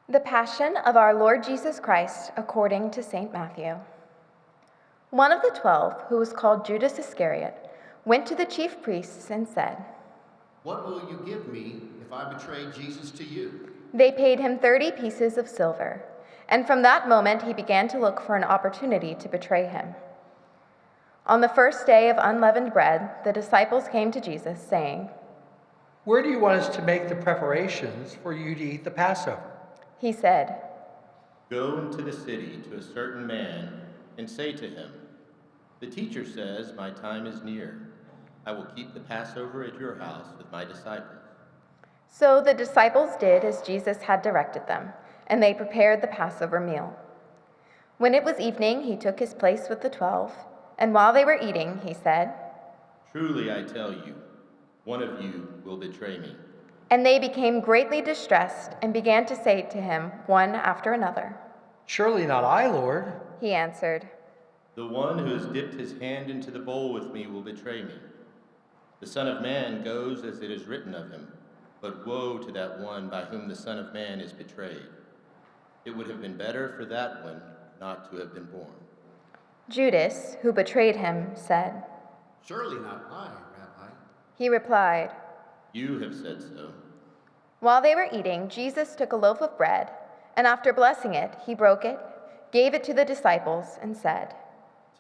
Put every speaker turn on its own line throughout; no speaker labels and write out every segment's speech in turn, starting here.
The Passion of our Lord Jesus Christ according to St. Matthew. One of the 12, who was called Judas Iscariot, went to the chief priests and said,
"What will you give me if I betray Jesus to you?"
They paid him 30 pieces of silver, and from that moment he began to look for an opportunity to betray him. On the first day of unleavened bread, the disciples came to Jesus, saying,
"Where do you want us to make the preparations for you to eat the Passover?"
He said,
"Go into the city to a certain man and say to him, 'The teacher says, my time is near. I will keep the Passover at your house with my disciples.'"
So the disciples did as Jesus had directed them, and they prepared the Passover meal. When it was evening, he took his place with the 12, and while they were eating, he said,
"Truly I tell you, one of you will betray me."
And they became greatly distressed and began to say to him one after another.
"Surely not I, Lord."
He answered,
"The one who has dipped his hand into the bowl with me will betray me. The Son of Man goes as it is written of him, but woe to that one by whom the Son of Man is betrayed. It would have been better for that one not to have been born."
Judas, who betrayed him, said.
"Surely not I, Rabbi."
He replied.
"You have said so."
While they were eating, Jesus took a loaf of bread, and after blessing it, he broke it, gave it to the disciples, and said,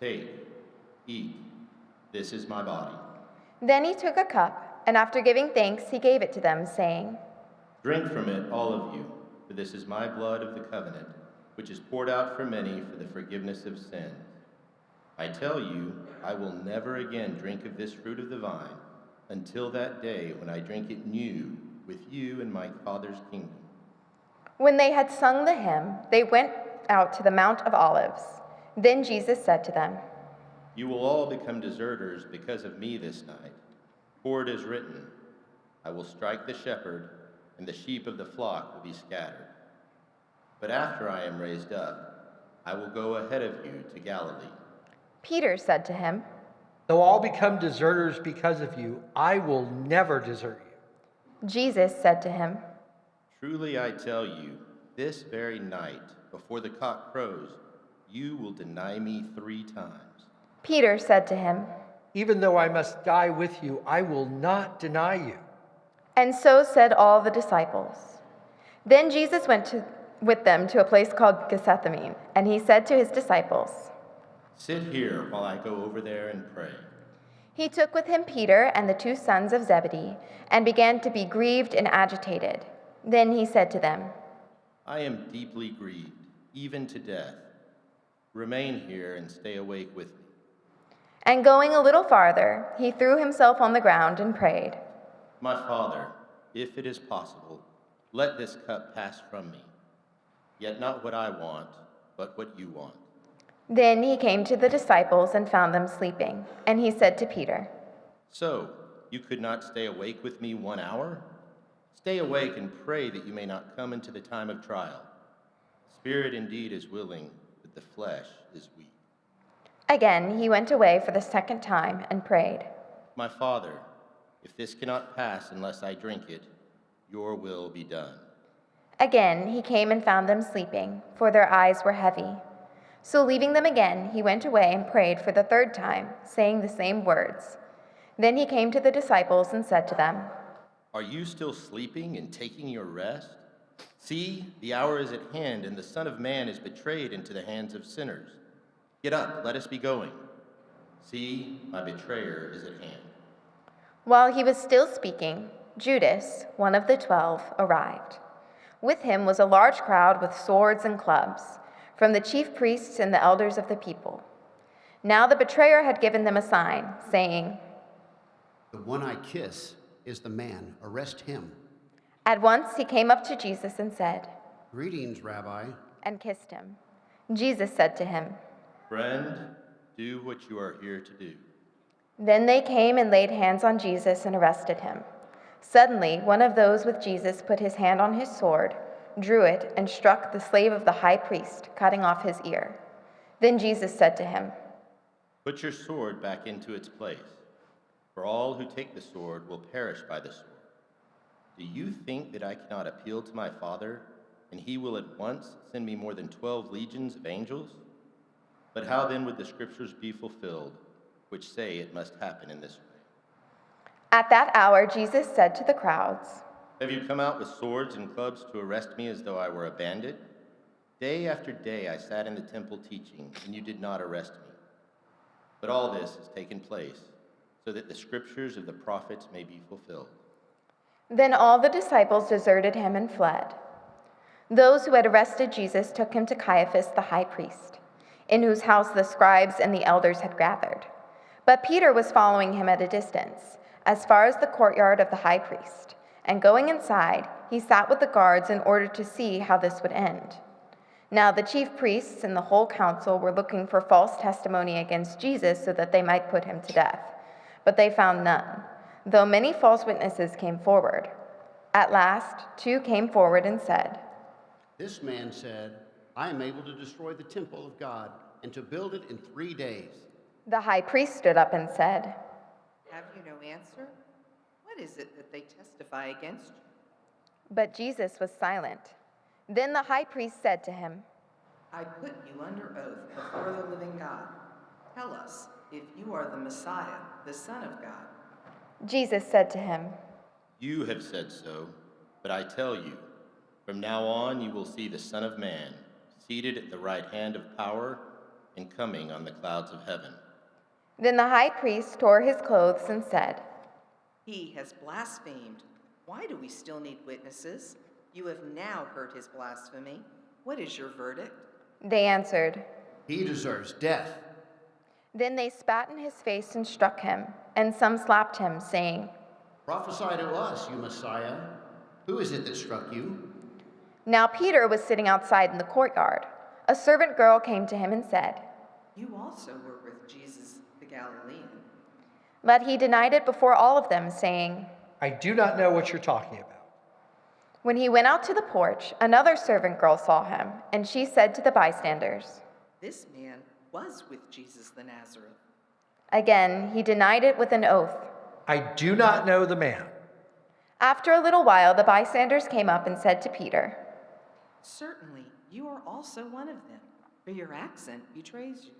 "Take, eat. This is my body."
Then he took a cup, and after giving thanks, he gave it to them, saying,
"Drink from it, all of you, for this is my blood of the covenant, which is poured out for many for the forgiveness of sins. I tell you, I will never again drink of this fruit of the vine until that day when I drink it new with you in my Father's kingdom."
When they had sung the hymn, they went out to the Mount of Olives. Then Jesus said to them,
"You will all become deserters because of me this night. For it is written, 'I will strike the shepherd, and the sheep of the flock will be scattered.' But after I am raised up, I will go ahead of you to Galilee."
Peter said to him,
"Though all become deserters because of you, I will never desert you."
Jesus said to him,
"Truly I tell you, this very night, before the cock crows, you will deny me 3 times."
Peter said to him,
"Even though I must die with you, I will not deny you."
and so said all the disciples. Then Jesus went with them to a place called Gethsemane, and he said to his disciples,
"Sit here while I go over there and pray."
He took with him Peter and the 2 sons of Zebedee, and began to be grieved and agitated. Then he said to them,
"I am deeply grieved, even to death. Remain here and stay awake with me."
And going a little farther, he threw himself on the ground and prayed,
"My Father, if it is possible, let this cup pass from me. Yet not what I want, but what you want."
Then he came to the disciples and found them sleeping, and he said to Peter,
"So, you could not stay awake with me 1 hour? Stay awake and pray that you may not come into the time of trial. Spirit indeed is willing, but the flesh is weak."
Again he went away for the 2nd time and prayed,
"My Father, if this cannot pass unless I drink it, your will be done."
Again he came and found them sleeping, for their eyes were heavy. So leaving them again, he went away and prayed for the 3rd time, saying the same words. Then he came to the disciples and said to them,
"Are you still sleeping and taking your rest? See, the hour is at hand, and the Son of Man is betrayed into the hands of sinners. Get up, let us be going. See, my betrayer is at hand."
While he was still speaking, Judas, one of the 12, arrived. With him was a large crowd with swords and clubs, from the chief priests and the elders of the people. Now the betrayer had given them a sign, saying,
"The one I kiss is the man. Arrest him."
At once he came up to Jesus and said,
"Greetings, Rabbi."
and kissed him. Jesus said to him,
"Friend, do what you are here to do."
Then they came and laid hands on Jesus and arrested him. Suddenly, one of those with Jesus put his hand on his sword, drew it, and struck the slave of the high priest, cutting off his ear. Then Jesus said to him,
"Put your sword back into its place, for all who take the sword will perish by the sword. Do you think that I cannot appeal to my Father, and he will at once send me more than 12 legions of angels? But how then would the scriptures be fulfilled, which say it must happen in this way?
At that hour, Jesus said to the crowds,
Have you come out with swords and clubs to arrest me as though I were a bandit? Day after day I sat in the temple teaching, and you did not arrest me. But all this has taken place, so that the scriptures of the prophets may be fulfilled.
Then all the disciples deserted him and fled. Those who had arrested Jesus took him to Caiaphas the high priest, in whose house the scribes and the elders had gathered. But Peter was following him at a distance, as far as the courtyard of the high priest. And going inside, he sat with the guards in order to see how this would end. Now the chief priests and the whole council were looking for false testimony against Jesus so that they might put him to death. But they found none, though many false witnesses came forward. At last, 2 came forward and said,
This man said, I am able to destroy the temple of God and to build it in 3 days.
The high priest stood up and said,
Have you no answer? What is it that they testify against you?
But Jesus was silent. Then the high priest said to him,
I put you under oath before the living God. Tell us if you are the Messiah, the Son of God.
Jesus said to him,
You have said so, but I tell you, from now on you will see the Son of Man seated at the right hand of power and coming on the clouds of heaven.
Then the high priest tore his clothes and said,
He has blasphemed. Why do we still need witnesses? You have now heard his blasphemy. What is your verdict?
They answered.
He deserves death.
Then they spat in his face and struck him, and some slapped him, saying,
Prophesy to us, you Messiah. Who is it that struck you?
Now Peter was sitting outside in the courtyard. A servant girl came to him and said,
You also were with Jesus the Galilean.
But he denied it before all of them, saying,
I do not know what you're talking about.
When he went out to the porch, another servant girl saw him, and she said to the bystanders,
This man was with Jesus the Nazarene.
Again, he denied it with an oath.
I do not know the man.
After a little while, the bystanders came up and said to Peter,
Certainly, you are also one of them, for your accent betrays you.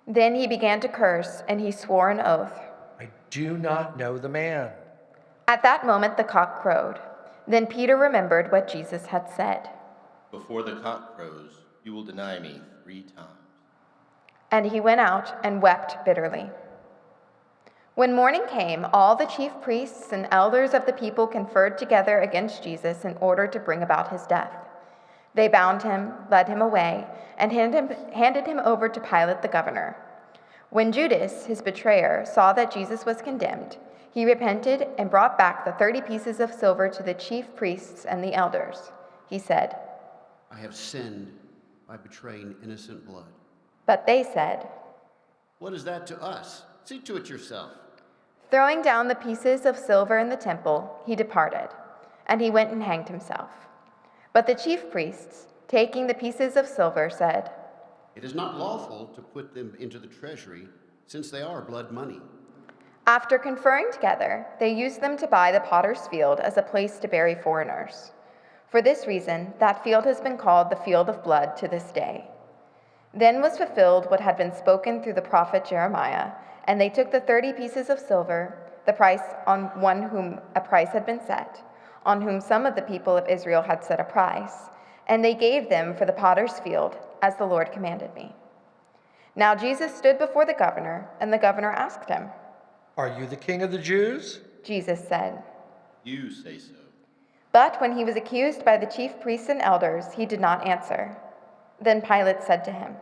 Then he began to curse, and he swore an oath.
I do not know the man.
At that moment, the cock crowed. Then Peter remembered what Jesus had said.
Before the cock crows, you will deny me 3 times.
And he went out and wept bitterly. When morning came, all the chief priests and elders of the people conferred together against Jesus in order to bring about his death. They bound him, led him away, and handed him over to Pilate the governor. When Judas, his betrayer, saw that Jesus was condemned, he repented and brought back the 30 pieces of silver to the chief priests and the elders. He said,
I have sinned by betraying innocent blood.
But they said,
What is that to us? See to it yourself.
Throwing down the pieces of silver in the temple, he departed, and he went and hanged himself. But the chief priests, taking the pieces of silver, said,
It is not lawful to put them into the treasury, since they are blood money.
After conferring together, they used them to buy the potter's field as a place to bury foreigners. For this reason, that field has been called the field of blood to this day. Then was fulfilled what had been spoken through the prophet Jeremiah, and they took the 30 pieces of silver, the price on one whom a price had been set, on whom some of the people of Israel had set a price, and they gave them for the potter's field, as the Lord commanded me. Now Jesus stood before the governor, and the governor asked him,
Are you the king of the Jews?
Jesus said.
You say so.
But when he was accused by the chief priests and elders, he did not answer. Then Pilate said to him,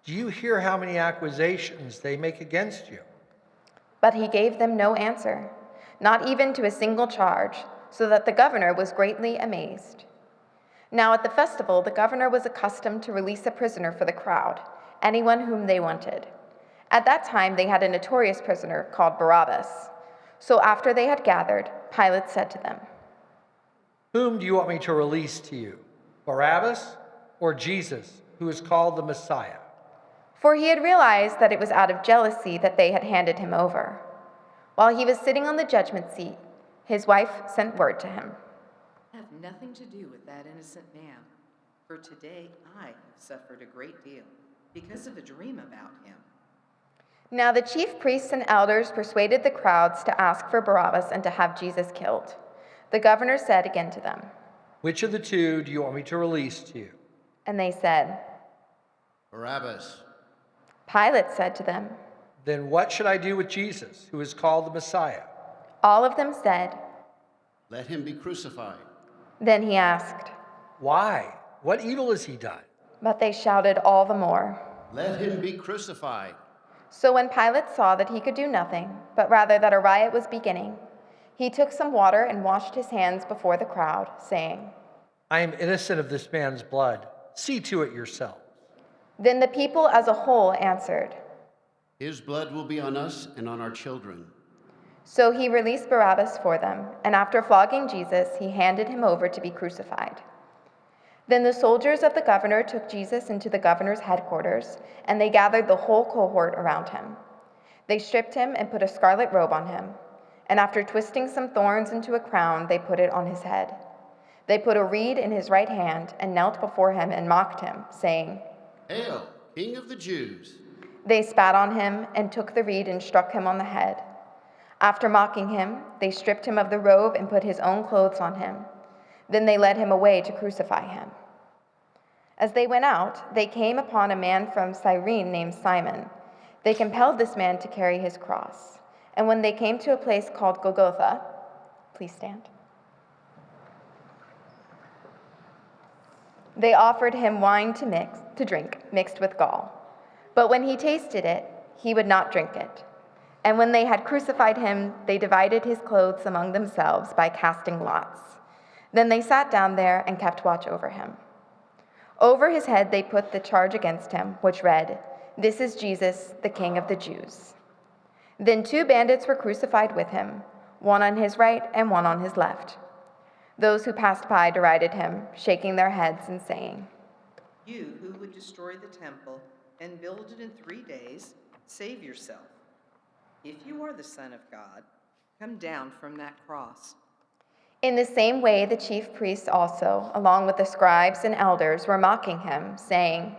Do you hear how many accusations they make against you?
But he gave them no answer, not even to a single charge, so that the governor was greatly amazed. Now at the festival, the governor was accustomed to release a prisoner for the crowd, anyone whom they wanted. At that time, they had a notorious prisoner called Barabbas. So after they had gathered, Pilate said to them,
Whom do you want me to release to you, Barabbas or Jesus, who is called the Messiah?
For he had realized that it was out of jealousy that they had handed him over. While he was sitting on the judgment seat, his wife sent word to him.
Have nothing to do with that innocent man. For today I have suffered a great deal because of a dream about him.
Now the chief priests and elders persuaded the crowds to ask for Barabbas and to have Jesus killed. The governor said again to them,
Which of the two do you want me to release to you?
and they said,
Barabbas.
Pilate said to them.
Then what should I do with Jesus, who is called the Messiah?
All of them said.
Let him be crucified.
Then he asked,
Why? What evil has he done?
but they shouted all the more.
Let him be crucified.
So when Pilate saw that he could do nothing, but rather that a riot was beginning, he took some water and washed his hands before the crowd, saying,
I am innocent of this man's blood. See to it yourselves.
Then the people as a whole answered.
His blood will be on us and on our children.
So he released Barabbas for them, and after flogging Jesus, he handed him over to be crucified. Then the soldiers of the governor took Jesus into the governor's headquarters, and they gathered the whole cohort around him. They stripped him and put a scarlet robe on him, and after twisting some thorns into a crown, they put it on his head. They put a reed in his right hand and knelt before him and mocked him, saying,
Hail, King of the Jews!
They spat on him and took the reed and struck him on the head. After mocking him, they stripped him of the robe and put his own clothes on him. Then they led him away to crucify him. As they went out, they came upon a man from Cyrene named Simon. They compelled this man to carry his cross. And when they came to a place called Golgotha, please stand. They offered him wine to drink, mixed with gall. But when he tasted it, he would not drink it. And when they had crucified him, they divided his clothes among themselves by casting lots. Then they sat down there and kept watch over him. Over his head they put the charge against him, which read, This is Jesus, the King of the Jews. Then 2 bandits were crucified with him, one on his right and one on his left. Those who passed by derided him, shaking their heads and saying,
You who would destroy the temple and build it in 3 days, save yourself. If you are the Son of God, come down from that cross.
In the same way, the chief priests also, along with the scribes and elders, were mocking him, saying,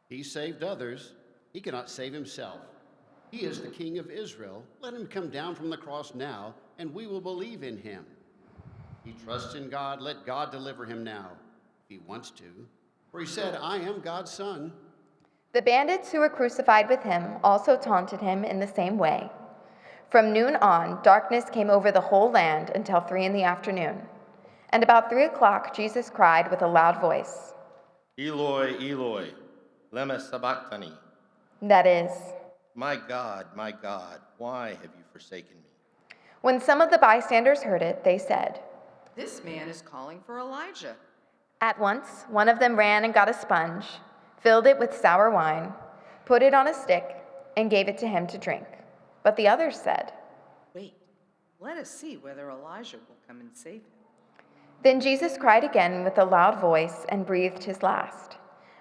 He saved others. He cannot save himself. He is the King of Israel. Let him come down from the cross now, and we will believe in him. He trusts in God. Let God deliver him now, if he wants to. For he said, I am God's son.
The bandits who were crucified with him also taunted him in the same way. From noon on, darkness came over the whole land until 3 p.m. And about 3 o'clock, Jesus cried with a loud voice,
Eloi, Eloi, lema sabachthani.
that is,
My God, why have you forsaken me?
when some of the bystanders heard it, they said.
This man is calling for Elijah.
At once, one of them ran and got a sponge, filled it with sour wine, put it on a stick, and gave it to him to drink. But the others said,
Wait, let us see whether Elijah will come and save him.
Then Jesus cried again with a loud voice and breathed his last.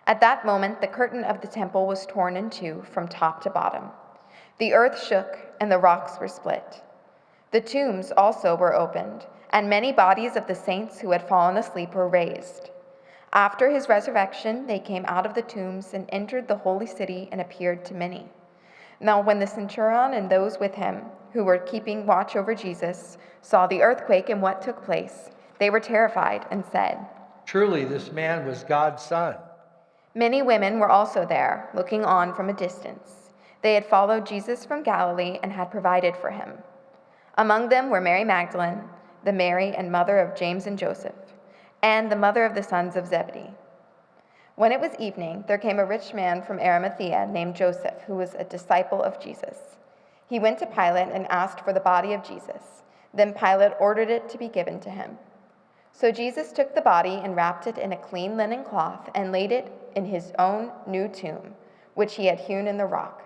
At that moment, the curtain of the temple was torn in two from top to bottom. The earth shook and the rocks were split. The tombs also were opened, and many bodies of the saints who had fallen asleep were raised. After his resurrection, they came out of the tombs and entered the holy city and appeared to many. Now when the centurion and those with him, who were keeping watch over Jesus, saw the earthquake and what took place, they were terrified and said,
Truly, this man was God's son.
Many women were also there, looking on from a distance. They had followed Jesus from Galilee and had provided for him. Among them were Mary Magdalene, the Mary and mother of James and Joseph, and the mother of the sons of Zebedee. When it was evening, there came a rich man from Arimathea named Joseph, who was a disciple of Jesus. He went to Pilate and asked for the body of Jesus. Then Pilate ordered it to be given to him. So Jesus took the body and wrapped it in a clean linen cloth and laid it in his own new tomb, which he had hewn in the rock.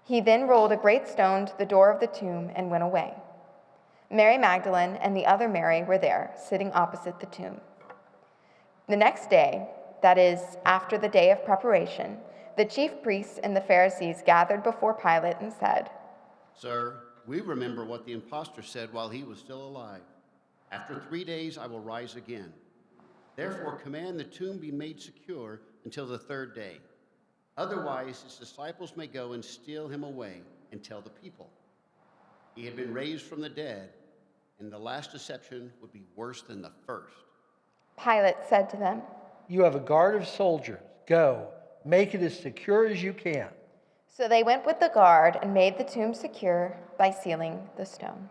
He then rolled a great stone to the door of the tomb and went away. Mary Magdalene and the other Mary were there, sitting opposite the tomb. The next day, that is, after the day of preparation, the chief priests and the Pharisees gathered before Pilate and said,
Sir, we remember what the impostor said while he was still alive. After 3 days I will rise again. Therefore, command the tomb be made secure until the third day. Otherwise, his disciples may go and steal him away and tell the people. He had been raised from the dead, and the last deception would be worse than the first.
Pilate said to them,
You have a guard of soldiers. Go, make it as secure as you can.
So they went with the guard and made the tomb secure by sealing the stone.